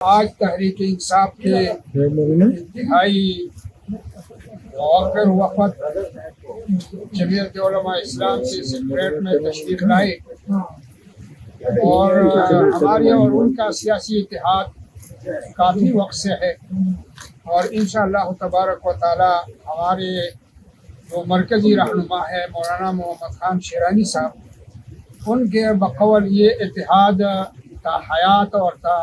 آج تحریک انصاف کے انتہائی مؤخر وفد جمعیت علماء اسلام کے سیکریٹ میں تشریف لائے اور ہمارے اور ان کا سیاسی اتحاد کافی وقت سے ہے، اور انشاءاللہ تبارک و تعالی ہمارے جو مرکزی رہنما ہے مولانا محمد خان شیرانی صاحب، ان کے بقول یہ اتحاد تا حیات اور تا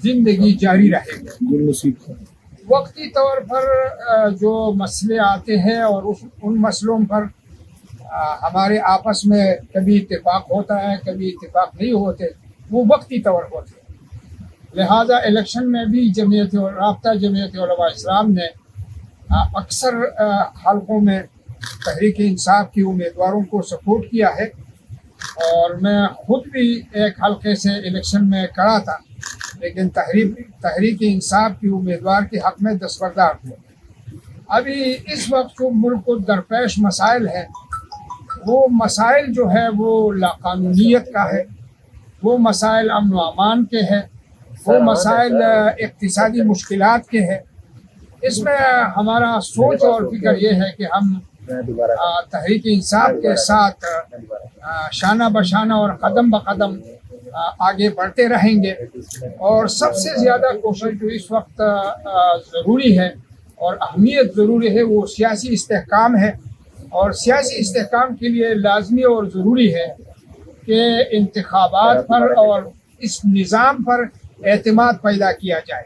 زندگی جاری رہے گا۔ وقتی طور پر جو مسئلے آتے ہیں اور ان مسئلوں پر ہمارے آپس میں کبھی اتفاق ہوتا ہے، کبھی اتفاق نہیں ہوتے، وہ وقتی طور ہوتے ہیں۔ لہذا الیکشن میں بھی رابطہ جمعیت علماء اسلام نے اکثر حلقوں میں تحریک انصاف کی امیدواروں کو سپورٹ کیا ہے، اور میں خود بھی ایک حلقے سے الیکشن میں کڑا تھا، لیکن تحریک انصاف کی امیدوار کے حق میں دستبردار ہوا۔ ابھی اس وقت جو ملک کو درپیش مسائل ہیں، وہ مسائل جو ہے وہ لاقانونیت کا ہے، وہ مسائل امن و امان کے ہیں، وہ مسائل اقتصادی مشکلات کے ہیں۔ اس میں ہمارا سوچ اور فکر یہ ہے کہ ہم تحریک انصاف کے ساتھ شانہ بشانہ اور قدم بقدم آگے بڑھتے رہیں گے، اور سب سے زیادہ کوشش جو اس وقت ضروری ہے اور اہمیت ضروری ہے وہ سیاسی استحکام ہے، اور سیاسی استحکام کے لیے لازمی اور ضروری ہے کہ انتخابات پر اور اس نظام پر اعتماد پیدا کیا جائے،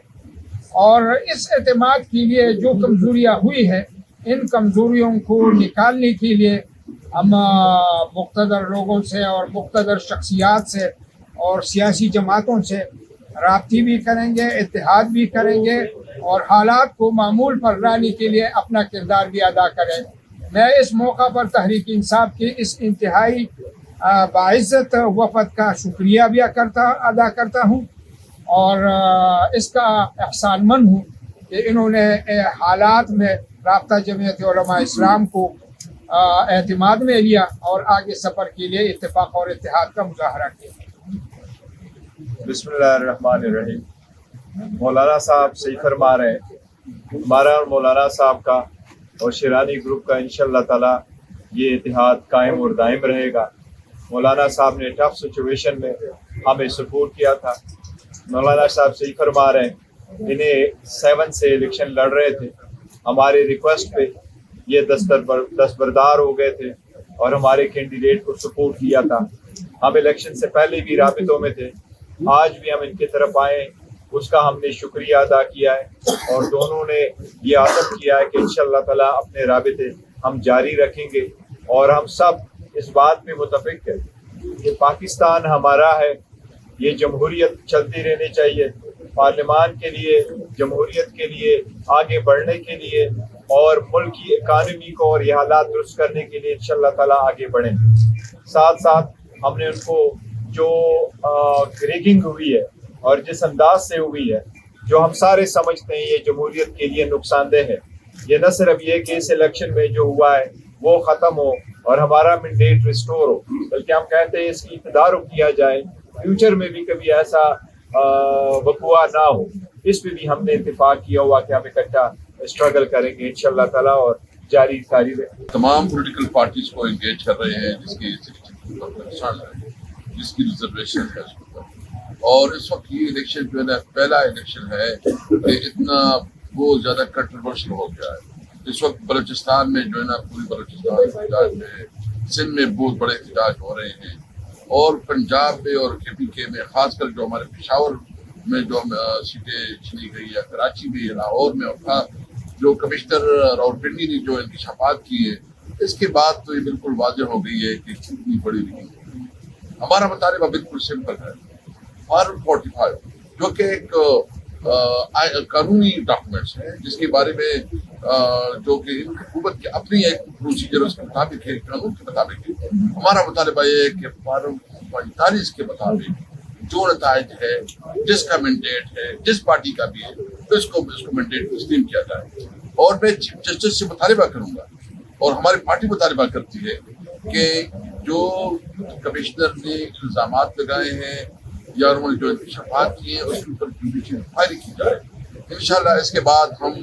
اور اس اعتماد کے لیے جو کمزوریاں ہوئی ہیں ان کمزوریوں کو نکالنے کے لیے ہم مقتدر لوگوں سے اور مقتدر شخصیات سے اور سیاسی جماعتوں سے رابطے بھی کریں گے، اتحاد بھی کریں گے، اور حالات کو معمول پر لانے کے لیے اپنا کردار بھی ادا کریں۔ میں اس موقع پر تحریک انصاف کے اس انتہائی باعزت وفد کا شکریہ بھی ادا کرتا ہوں، اور اس کا احسان مند ہوں کہ انہوں نے حالات میں رابطہ جمعیت علماء اسلام کو اعتماد میں لیا اور آگے سفر کے لیے اتفاق اور اتحاد کا مظاہرہ کیا۔ بسم اللہ الرحمن الرحیم۔ مولانا صاحب صحیح فرما رہے ہیں، ہمارا اور مولانا صاحب کا اور شیرانی گروپ کا انشاءاللہ تعالی یہ اتحاد قائم اور دائم رہے گا۔ مولانا صاحب نے ٹف سچویشن میں ہمیں سپورٹ کیا تھا۔ مولانا صاحب صحیح فرما رہے ہیں، انہیں 7 سے الیکشن لڑ رہے تھے، ہمارے ریکویسٹ پہ یہ دستبردار ہو گئے تھے اور ہمارے کینڈیڈیٹ کو سپورٹ کیا تھا۔ ہم الیکشن سے پہلے بھی رابطوں میں تھے، آج بھی ہم ان کی طرف آئے، اس کا ہم نے شکریہ ادا کیا ہے، اور دونوں نے یہ عزم کیا ہے کہ انشاءاللہ تعالی اپنے رابطے ہم جاری رکھیں گے، اور ہم سب اس بات پہ متفق ہیں کہ پاکستان ہمارا ہے، یہ جمہوریت چلتی رہنی چاہیے، پارلیمان کے لیے، جمہوریت کے لیے، آگے بڑھنے کے لیے، اور ملک کی اکانومی کو اور یہ حالات درست کرنے کے لیے انشاءاللہ تعالی آگے بڑھیں۔ ساتھ ساتھ ہم نے ان کو جو ریگنگ ہوئی ہے اور جس انداز سے ہوئی ہے، جو ہم سارے سمجھتے ہیں یہ جمہوریت کے لیے نقصان دہ ہے، یہ نہ صرف یہ کہ اس الیکشن میں جو ہوا ہے وہ ختم ہو اور ہمارا مینڈیٹ ریسٹور ہو، بلکہ ہم کہتے ہیں اس کی اقتدار کیا جائے، فیوچر میں بھی کبھی ایسا وقوع نہ ہو۔ اس پہ بھی ہم نے اتفاق کیا ہوا کہ ہم اکٹھا اسٹرگل کریں گے انشاءاللہ تعالی، اور جاری رہے۔ تمام پولیٹیکل پارٹیز کو انگیج کر رہے ہیں جس کی جس کی ریزرویشن ہے اس پر، اور اس وقت یہ الیکشن جو ہے نا پہلا الیکشن ہے کہ اتنا بہت زیادہ کنٹروورشل ہو گیا ہے۔ اس وقت بلوچستان میں جو ہے نا پوری بلوچستان احتجاج میں، سندھ میں بہت بڑے احتجاج ہو رہے ہیں، اور پنجاب میں اور KPK میں، خاص کر جو ہمارے پشاور میں جو سیٹیں چنی گئی ہے، کراچی میں، لاہور میں، اور جو کمشنر راولپنڈی نے جو انکشافات کی ہے، اس کے بعد تو یہ بالکل واضح ہو گئی ہے کہ کتنی بڑی نہیں ہے۔ ہمارا مطالبہ بالکل سمپل ہے، فارم 45 جو کہ ایک قانونی ڈاکومنٹس ہے، جس کے بارے میں جو کہ حکومت کی اپنی ایک پروسیجر اس کے مطابق ہے، قانون کے مطابق ہے۔ ہمارا مطالبہ یہ ہے کہ فارم 45 کے مطابق جو نتائج ہے، جس کا مینڈیٹ ہے، جس پارٹی کا بھی ہے، تو اس کو مینڈیٹ تسلیم کیا جائے۔ اور میں چیف جسٹس سے مطالبہ کروں گا، اور ہماری پارٹی مطالبہ کرتی ہے کہ جو کمشنر نے الزامات لگائے ہیں یا انہوں نے جو انکشافات کیے ہیں اس کے اوپر جوڈیشل انکوائری کی جائے. انشاءاللہ اس کے بعد ہم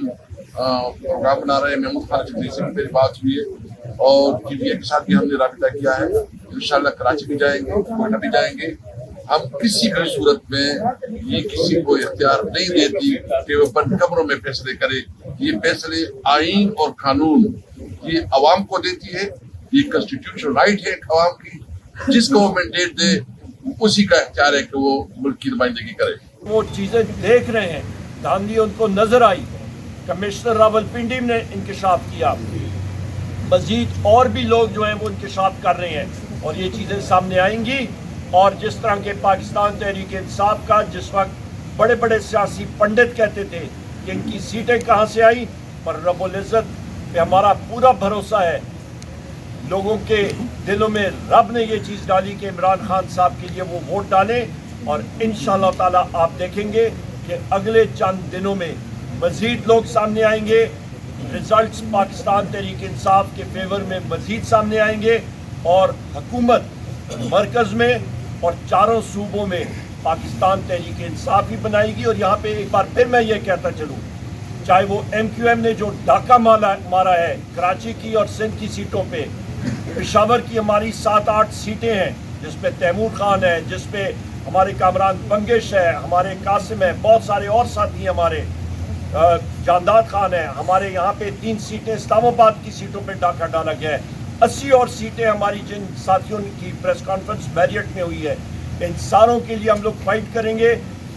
پروگرام بنا رہے ہیں. محمود خان چودھری سے میری بات ہوئی ہے اور ٹی وی اے کے ساتھ بھی ہم نے رابطہ کیا ہے. انشاءاللہ کراچی بھی جائیں گے, کوئٹہ بھی جائیں گے. ہم کسی بھی صورت میں یہ کسی کو اختیار نہیں دیتی کہ وہ بند کمروں میں فیصلے کرے. یہ فیصلے آئین اور قانون یہ عوام کو دیتی ہے. یہ کنسٹیٹیوشن رائٹ ہے عوام کی. جس کو وہ مینڈیٹ دے اسی کا اختیار ہے کہ وہ ملک کی نمائندگی کرے. وہ چیزیں دیکھ رہے ہیں, دھاندلی ان کو نظر آئی. کمشنر راولپنڈی نے انکشاف کیا, مزید اور بھی لوگ جو ہیں وہ انکشاف کر رہے ہیں اور یہ چیزیں سامنے آئیں گی. اور جس طرح کے پاکستان تحریک انصاف کا جس وقت بڑے بڑے سیاسی پنڈت کہتے تھے کہ ان کی سیٹیں کہاں سے آئیں, پر رب العزت پہ ہمارا پورا بھروسہ ہے. لوگوں کے دلوں میں رب نے یہ چیز ڈالی کہ عمران خان صاحب کے لیے وہ ووٹ ڈالیں اور انشاءاللہ تعالیٰ آپ دیکھیں گے کہ اگلے چند دنوں میں مزید لوگ سامنے آئیں گے. ریزلٹس پاکستان تحریک انصاف کے فیور میں مزید سامنے آئیں گے اور حکومت مرکز میں اور چاروں صوبوں میں پاکستان تحریک انصاف ہی بنائے گی. اور یہاں پہ ایک بار پھر میں یہ کہتا چلوں, چاہے وہ ایم کیو ایم نے جو ڈاکہ مارا ہے کراچی کی اور سندھ کی سیٹوں پہ, پشاور کی ہماری 7-8 سیٹیں ہیں جس پہ تیمور خان ہے, جس پہ ہمارے کامران بنگش ہے, ہمارے قاسم ہے, بہت سارے اور ساتھی ہمارے جانداد خان ہے. ہمارے یہاں پہ 3 سیٹیں اسلام آباد کی سیٹوں پہ ڈاکہ ڈالا گیا ہے. 80 اور سیٹیں ہماری جن ساتھیوں کی پریس کانفرنس میریٹ میں ہوئی ہے, ان ساروں کے لیے ہم لوگ فائٹ کریں گے.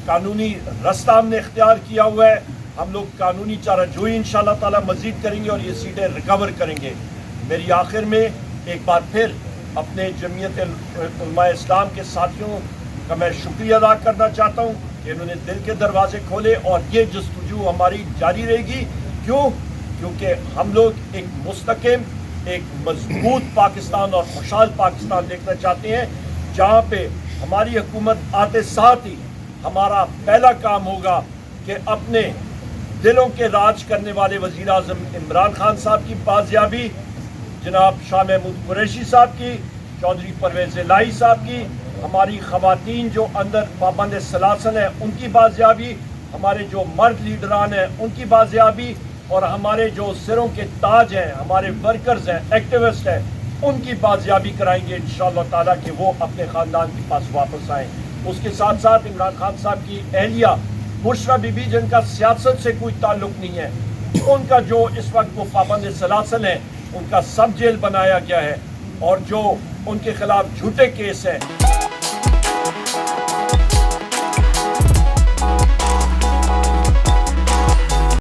قانونی رستہ ہم نے اختیار کیا ہوا ہے. ہم لوگ قانونی چارہ جوئی انشاءاللہ تعالیٰ مزید کریں گے اور یہ سیٹیں ریکور کریں گے. میری آخر میں ایک بار پھر اپنے جمعیت علماء اسلام کے ساتھیوں کا میں شکریہ ادا کرنا چاہتا ہوں کہ انہوں نے دل کے دروازے کھولے اور یہ جستجو ہماری جاری رہے گی. کیونکہ ہم لوگ ایک مستقیم, ایک مضبوط پاکستان اور خوشحال پاکستان دیکھنا چاہتے ہیں جہاں پہ ہماری حکومت آتے ساتھ ہی ہمارا پہلا کام ہوگا کہ اپنے دلوں کے راج کرنے والے وزیر اعظم عمران خان صاحب کی بازیابی, جناب شاہ محمود قریشی صاحب کی, چودھری پرویز الہی صاحب کی, ہماری خواتین جو اندر پابند سلاسل ہیں ان کی بازیابی, ہمارے جو مرد لیڈران ہیں ان کی بازیابی, اور ہمارے جو سروں کے تاج ہیں, ہمارے ورکرز ہیں, ایکٹیوسٹ ہیں, ان کی بازیابی کرائیں گے انشاءاللہ تعالیٰ کہ وہ اپنے خاندان کے پاس واپس آئیں. اس کے ساتھ ساتھ عمران خان صاحب کی اہلیہ بشرا بی بی جن کا سیاست سے کوئی تعلق نہیں ہے, ان کا جو اس وقت وہ پابند سلاسل ہیں ان کا سب جیل بنایا گیا ہے اور جو ان کے خلاف جھوٹے کیس ہیں